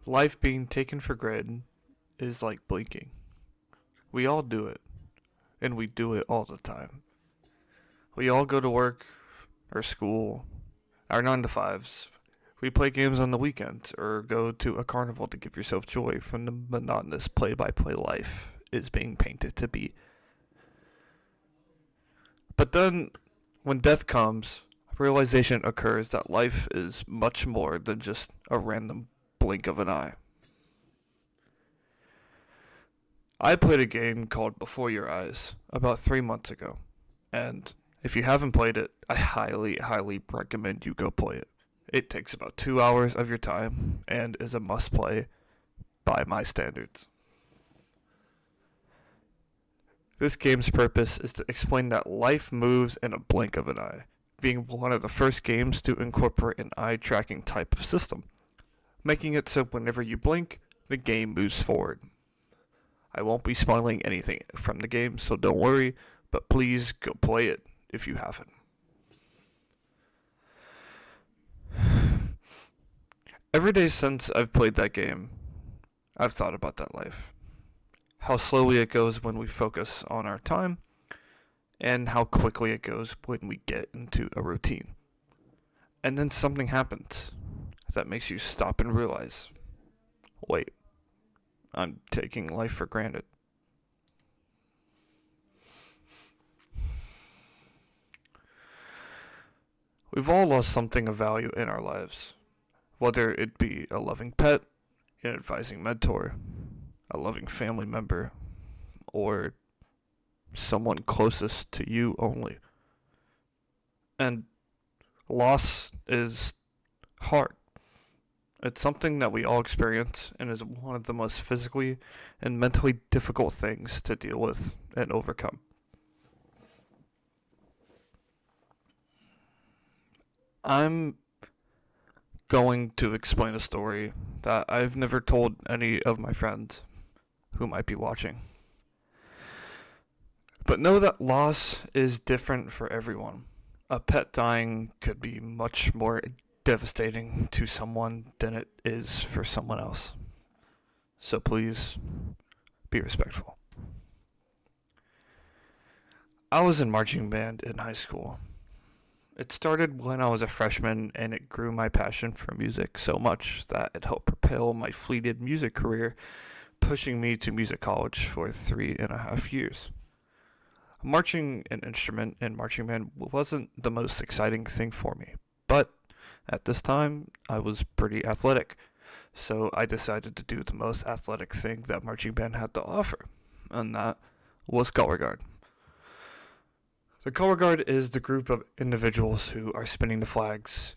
Life being taken for granted is like blinking. We all do it, and we do it all the time. We all go to work or school, our 9 to 5s. We play games on the weekends or go to a carnival to give yourself joy from the monotonous play by play life is being painted to be. But then, when death comes, realization occurs that life is much more than just a random blink of an eye. I played a game called Before Your Eyes about 3 months ago, and if you haven't played it, I highly recommend you go play it. It takes about 2 hours of your time and is a must play by my standards. This game's purpose is to explain that life moves in a blink of an eye, being one of the first games to incorporate an eye tracking type of system, making it so whenever you blink, the game moves forward. I won't be spoiling anything from the game, so don't worry, but please go play it if you haven't. Every day since I've played that game, I've thought about that life. How slowly it goes when we focus on our time, and how quickly it goes when we get into a routine. And then something happens that makes you stop and realize, wait, I'm taking life for granted. We've all lost something of value in our lives, whether it be a loving pet, an advising mentor, a loving family member, or someone closest to you only. And loss is hard. It's something that we all experience and is one of the most physically and mentally difficult things to deal with and overcome. I'm going to explain a story that I've never told any of my friends who might be watching. But know that loss is different for everyone. A pet dying could be much more devastating to someone than it is for someone else. So please, be respectful. I was in marching band in high school. It started when I was a freshman, and it grew my passion for music so much that it helped propel my fleeted music career, pushing me to music college for 3.5 years. Marching an instrument in marching band wasn't the most exciting thing for me, but at this time, I was pretty athletic, so I decided to do the most athletic thing that marching band had to offer, and that was color guard. The color guard is the group of individuals who are spinning the flags,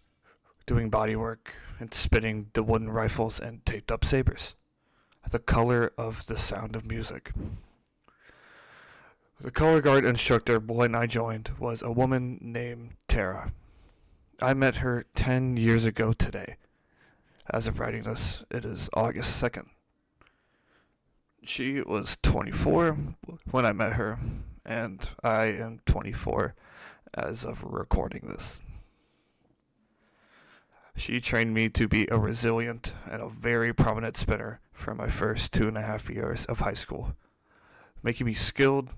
doing body work, and spinning the wooden rifles and taped up sabers. The color of the sound of music. The color guard instructor when I joined was a woman named Tara. I met her 10 years ago today. As of writing this, it is August 2nd. She was 24 when I met her, and I am 24 as of recording this. She trained me to be a resilient and a very prominent spinner for my first 2.5 years of high school, making me skilled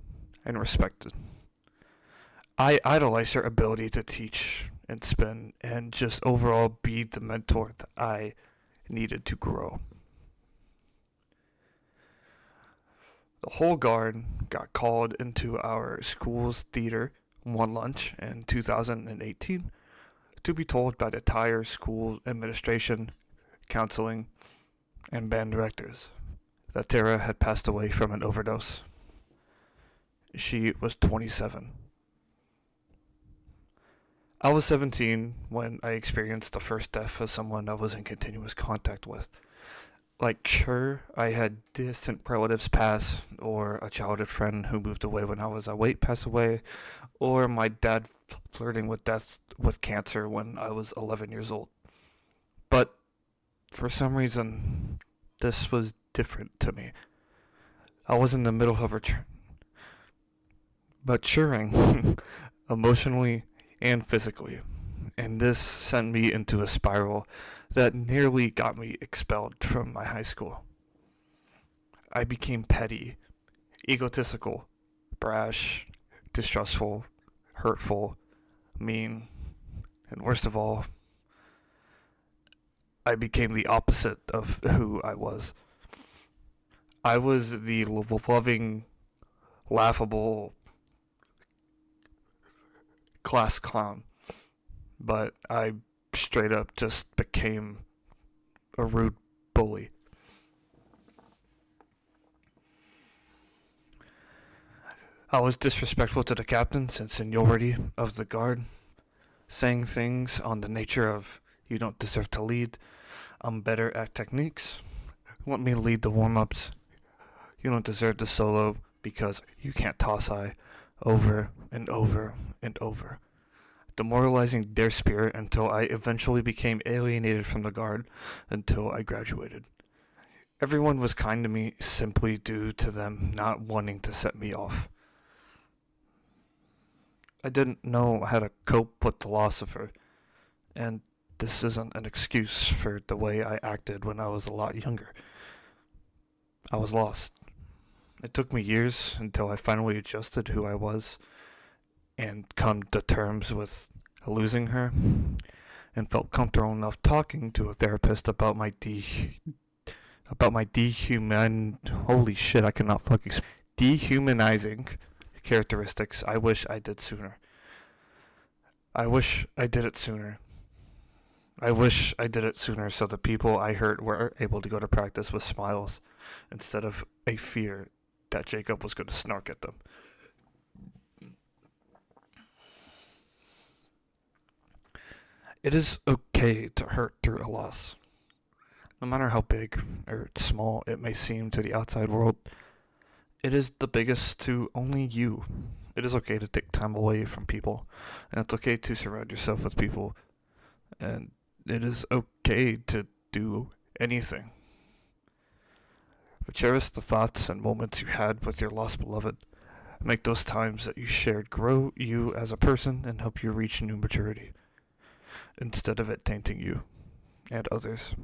and respected. I idolize her ability to teach and spin and just overall be the mentor that I needed to grow. The whole guard got called into our school's theater one lunch in 2018 to be told by the entire school administration, counseling, and band directors that Tara had passed away from an overdose. She was 27. I was 17 when I experienced the first death of someone I was in continuous contact with. Like, sure, I had distant relatives pass, or a childhood friend who moved away when I was awake pass away, or my dad flirting with death with cancer when I was 11 years old. But for some reason, this was different to me. I was in the middle of maturing emotionally and physically, and this sent me into a spiral that nearly got me expelled from my high school. I became petty, egotistical, brash, distrustful, hurtful, mean, and worst of all, I became the opposite of who I was. I was the loving, laughable class clown, but I straight up just became a rude bully. I was disrespectful to the captains and seniority of the guard, saying things on the nature of, "You don't deserve to lead. I'm better at techniques. Let me lead the warm-ups. You don't deserve to solo because you can't toss high," over and over and over, demoralizing their spirit until I eventually became alienated from the guard until I graduated. Everyone was kind to me simply due to them not wanting to set me off. I didn't know how to cope with the loss of her, and this isn't an excuse for the way I acted when I was a lot younger. I was lost. It took me years until I finally adjusted who I was and come to terms with losing her and felt comfortable enough talking to a therapist about my holy shit, I cannot fucking dehumanizing characteristics. I wish I did sooner. I wish I did it sooner. I wish I did it sooner so the people I hurt were able to go to practice with smiles instead of a fear that Jacob was going to snark at them. It is okay to hurt through a loss. No matter how big or small it may seem to the outside world, it is the biggest to only you. It is okay to take time away from people, and it's okay to surround yourself with people, and it is okay to do anything. But cherish the thoughts and moments you had with your lost beloved. Make those times that you shared grow you as a person and help you reach new maturity, instead of it tainting you and others.